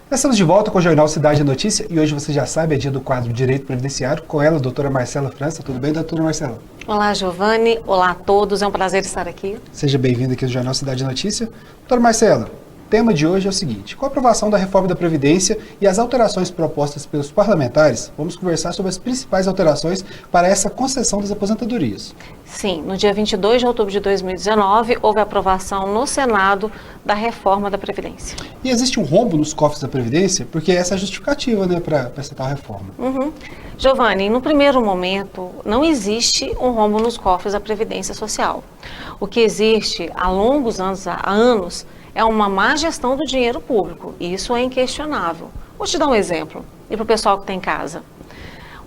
Nós estamos de volta com o Jornal Cidade Notícia e hoje você já sabe, é dia do quadro Direito Previdenciário com ela, a doutora Marcela França. Tudo bem, doutora Marcela? Olá, Giovanni. Olá a todos. É um prazer estar aqui. Seja bem-vinda aqui ao Jornal Cidade Notícia. Doutora Marcela, o tema de hoje é o seguinte: com a aprovação da reforma da Previdência e as alterações propostas pelos parlamentares, vamos conversar sobre as principais alterações para essa concessão das aposentadorias. Sim, no dia 22 de outubro de 2019, houve a aprovação no Senado da reforma da Previdência. E existe um rombo nos cofres da Previdência, porque essa é a justificativa, né, para essa tal reforma. Giovanni, no primeiro momento, não existe um rombo nos cofres da Previdência Social. O que existe há longos anos, é uma má gestão do dinheiro público, e isso é inquestionável. Vou te dar um exemplo, e para o pessoal que está em casa.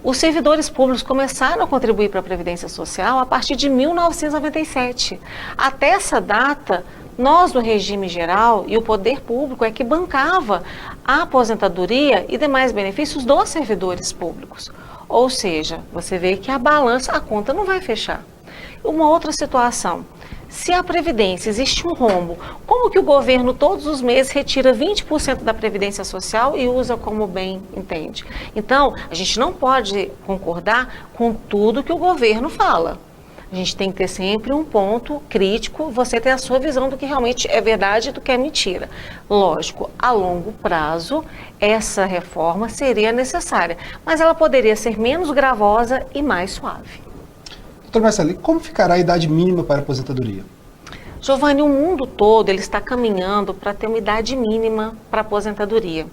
Os servidores públicos começaram a contribuir para a Previdência Social a partir de 1997. Até essa data, nós do regime geral e o poder público é que bancava a aposentadoria e demais benefícios dos servidores públicos. Ou seja, você vê que a conta não vai fechar. Uma outra situação. Se a Previdência existe um rombo, como que o governo todos os meses retira 20% da Previdência Social e usa como bem entende? Então, a gente não pode concordar com tudo que o governo fala. A gente tem que ter sempre um ponto crítico, você ter a sua visão do que realmente é verdade e do que é mentira. Lógico, a longo prazo, essa reforma seria necessária, mas ela poderia ser menos gravosa e mais suave. Doutor Marcelo, e como ficará a idade mínima para a aposentadoria? Giovanni, o mundo todo ele está caminhando para ter uma idade mínima para a aposentadoria.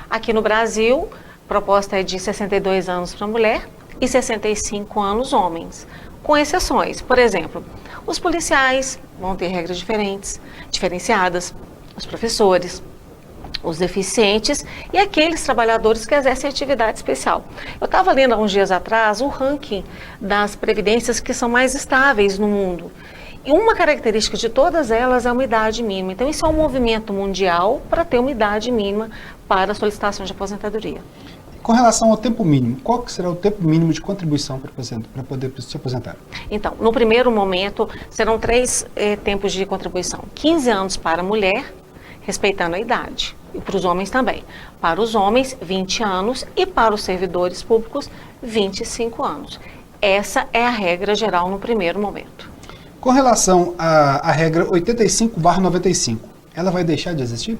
Aqui no Brasil, a proposta é de 62 anos para mulher e 65 anos homens, com exceções. Por exemplo, os policiais vão ter regras diferenciadas, os professores, os deficientes e aqueles trabalhadores que exercem atividade especial. Eu estava lendo há uns dias atrás o ranking das previdências que são mais estáveis no mundo. E uma característica de todas elas é uma idade mínima. Então, isso é um movimento mundial para ter uma idade mínima para a solicitação de aposentadoria. Com relação ao tempo mínimo, qual que será o tempo mínimo de contribuição para poder se aposentar? Então, no primeiro momento, serão 3 tempos de contribuição. 15 anos para a mulher, respeitando a idade. E para os homens também. Para os homens, 20 anos e para os servidores públicos, 25 anos. Essa é a regra geral no primeiro momento. Com relação à regra 85/95, ela vai deixar de existir?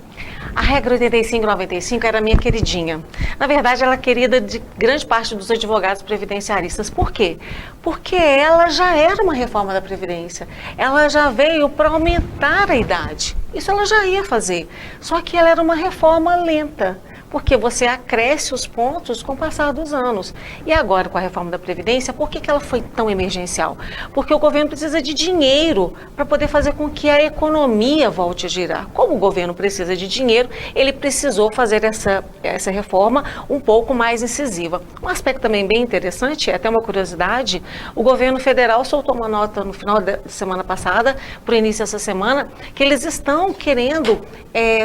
A regra 85/95 era minha queridinha. Na verdade, ela é querida de grande parte dos advogados previdenciaristas. Por quê? Porque ela já era uma reforma da Previdência. Ela já veio para aumentar a idade. Isso ela já ia fazer. Só que ela era uma reforma lenta, porque você acresce os pontos com o passar dos anos. E agora, com a reforma da Previdência, por que ela foi tão emergencial? Porque o governo precisa de dinheiro para poder fazer com que a economia volte a girar. Como o governo precisa de dinheiro, ele precisou fazer essa reforma um pouco mais incisiva. Um aspecto também bem interessante, até uma curiosidade, o governo federal soltou uma nota no final da semana passada, para o início dessa semana, que eles estão querendo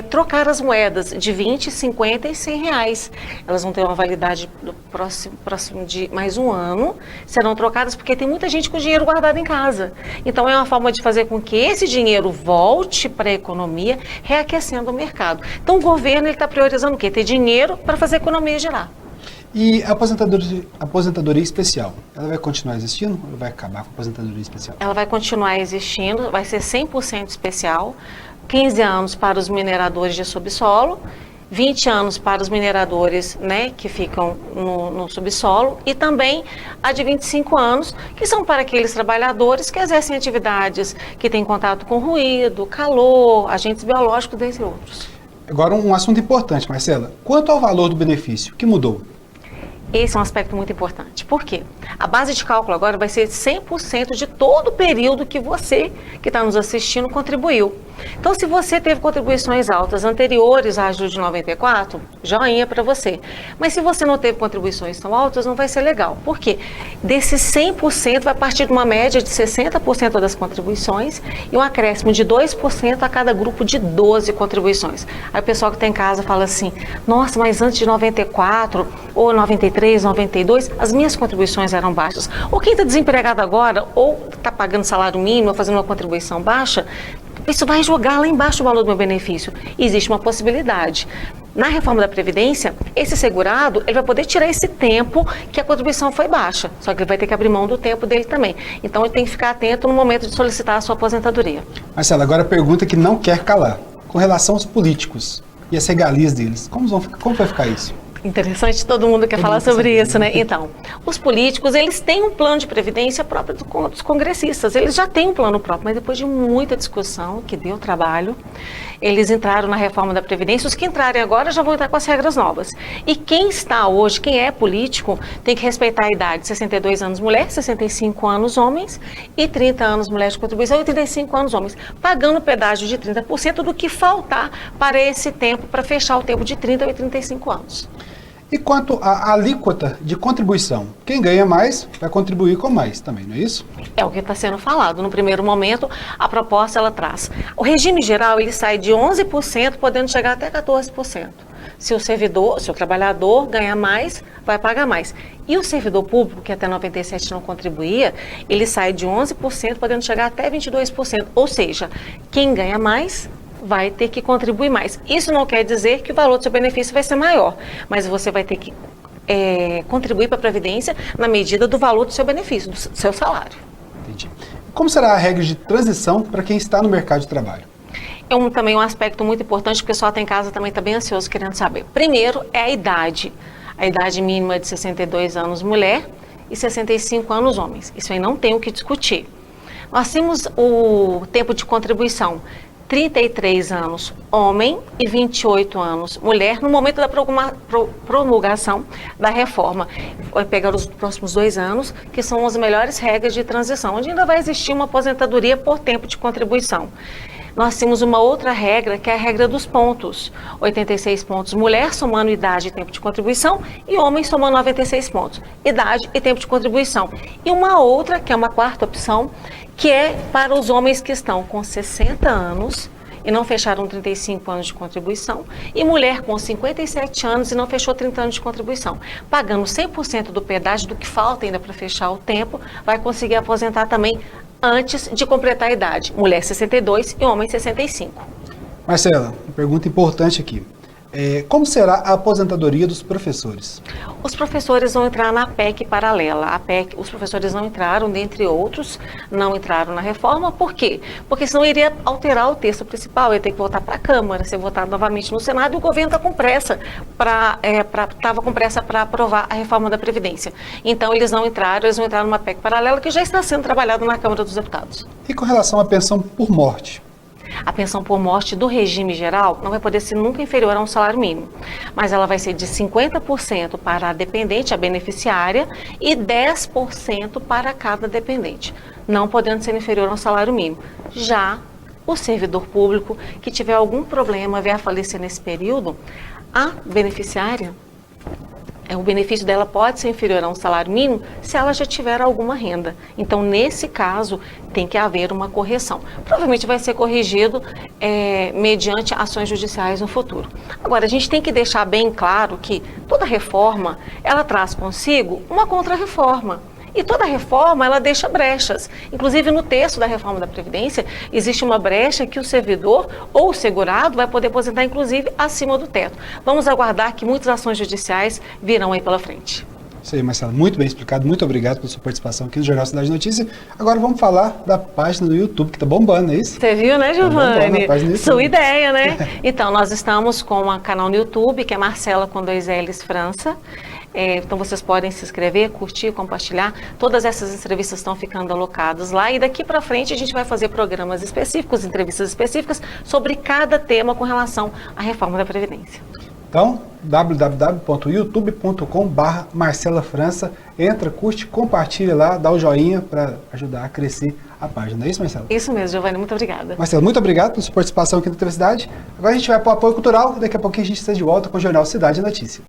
trocar as moedas de 20, 50 e 100 reais. Elas vão ter uma validade do próximo de mais um ano, serão trocadas porque tem muita gente com dinheiro guardado em casa. Então é uma forma de fazer com que esse dinheiro volte para a economia, reaquecendo o mercado. Então o governo está priorizando o quê? Ter dinheiro para fazer a economia girar. E a aposentadoria especial, ela vai continuar existindo ou vai acabar com a aposentadoria especial? Ela vai continuar existindo, vai ser 100% especial, 15 anos para os mineradores de subsolo, 20 anos para os mineradores, né, que ficam no subsolo, e também a de 25 anos, que são para aqueles trabalhadores que exercem atividades que têm contato com ruído, calor, agentes biológicos, dentre outros. Agora um assunto importante, Marcela. Quanto ao valor do benefício, o que mudou? Esse é um aspecto muito importante. Por quê? A base de cálculo agora vai ser 100% de todo o período que você, que está nos assistindo, contribuiu. Então, se você teve contribuições altas anteriores à ajuda de 94, joinha para você. Mas se você não teve contribuições tão altas, não vai ser legal. Por quê? Desses 100% vai partir de uma média de 60% das contribuições e um acréscimo de 2% a cada grupo de 12 contribuições. Aí o pessoal que está em casa fala assim, nossa, mas antes de 94 ou 93, 92, as minhas contribuições eram baixas. Ou quem está desempregado agora ou está pagando salário mínimo ou fazendo uma contribuição baixa, Isso vai jogar lá embaixo o valor do meu benefício. E existe uma possibilidade. Na reforma da Previdência, esse segurado ele vai poder tirar esse tempo que a contribuição foi baixa, só que ele vai ter que abrir mão do tempo dele também. Então ele tem que ficar atento no momento de solicitar a sua aposentadoria. Marcela, agora a pergunta que não quer calar. Com relação aos políticos e as regalias deles, como vai ficar isso? Interessante, todo mundo quer falar sobre isso, né? Então, os políticos, eles têm um plano de previdência próprio dos congressistas. Eles já têm um plano próprio, mas depois de muita discussão, que deu trabalho, eles entraram na reforma da Previdência. Os que entrarem agora já vão entrar com as regras novas. E quem está hoje, quem é político, tem que respeitar a idade. 62 anos mulher, 65 anos homens e 30 anos mulher de contribuição e 35 anos homens, pagando pedágio de 30% do que faltar para esse tempo, para fechar o tempo de 30 e 35 anos. E quanto à alíquota de contribuição? Quem ganha mais vai contribuir com mais também, não é isso? É o que está sendo falado. No primeiro momento, a proposta ela traz. O regime geral ele sai de 11%, podendo chegar até 14%. Se o trabalhador ganha mais, vai pagar mais. E o servidor público, que até 97 não contribuía, ele sai de 11%, podendo chegar até 22%. Ou seja, quem ganha mais vai ter que contribuir mais. Isso não quer dizer que o valor do seu benefício vai ser maior, mas você vai ter que contribuir para a Previdência na medida do valor do seu benefício, do seu salário. Entendi. Como será a regra de transição para quem está no mercado de trabalho? É também um aspecto muito importante, que o pessoal está em casa também está bem ansioso querendo saber. Primeiro é a idade. A idade mínima é de 62 anos mulher e 65 anos homens. Isso aí não tem o que discutir. Nós temos o tempo de contribuição. 33 anos homem e 28 anos mulher, no momento da promulgação da reforma. Vai pegar os próximos 2 anos, que são as melhores regras de transição, onde ainda vai existir uma aposentadoria por tempo de contribuição. Nós temos uma outra regra, que é a regra dos pontos. 86 pontos mulher, somando idade e tempo de contribuição, e homem somando 96 pontos, idade e tempo de contribuição. E uma outra, que é uma quarta opção, que é para os homens que estão com 60 anos e não fecharam 35 anos de contribuição, e mulher com 57 anos e não fechou 30 anos de contribuição. Pagando 100% do pedágio, do que falta ainda para fechar o tempo, vai conseguir aposentar também antes de completar a idade. Mulher 62 e homem 65. Marcela, uma pergunta importante aqui. Como será a aposentadoria dos professores? Os professores vão entrar na PEC paralela. A PEC, os professores não entraram, dentre outros, não entraram na reforma. Por quê? Porque senão iria alterar o texto principal, ia ter que voltar para a Câmara, ser votado novamente no Senado, e o governo está com pressa para aprovar a reforma da Previdência. Então eles não entraram, eles vão entrar numa PEC paralela que já está sendo trabalhada na Câmara dos Deputados. E com relação à pensão por morte? A pensão por morte do regime geral não vai poder ser nunca inferior a um salário mínimo, mas ela vai ser de 50% para a dependente, a beneficiária, e 10% para cada dependente, não podendo ser inferior a um salário mínimo. Já o servidor público que tiver algum problema, vier a falecer nesse período, a beneficiária, o benefício dela pode ser inferior a um salário mínimo se ela já tiver alguma renda. Então, nesse caso, tem que haver uma correção. Provavelmente vai ser corrigido mediante ações judiciais no futuro. Agora, a gente tem que deixar bem claro que toda reforma, ela traz consigo uma contra-reforma. E toda reforma, ela deixa brechas. Inclusive, no texto da reforma da Previdência, existe uma brecha que o servidor ou o segurado vai poder aposentar, inclusive, acima do teto. Vamos aguardar que muitas ações judiciais virão aí pela frente. Isso aí, Marcela, muito bem explicado. Muito obrigado pela sua participação aqui no Jornal Cidade Notícia. Agora vamos falar da página do YouTube, que está bombando, é isso? Você viu, né, Giovanni? Tá bombando, sua ideia, né? Então, nós estamos com um canal no YouTube, que é Marcela com 2 L's França. Então vocês podem se inscrever, curtir, compartilhar. Todas essas entrevistas estão ficando alocadas lá, e daqui para frente a gente vai fazer programas específicos, entrevistas específicas sobre cada tema com relação à reforma da Previdência. Então, www.youtube.com/Marcela França. Entra, curte, compartilha lá, dá o joinha para ajudar a crescer a página. É isso, Marcela? Isso mesmo, Giovanni, muito obrigada. Marcela, muito obrigado pela sua participação aqui na Cidade. Agora a gente vai para o apoio cultural, daqui a pouquinho a gente está de volta com o Jornal Cidade Notícia.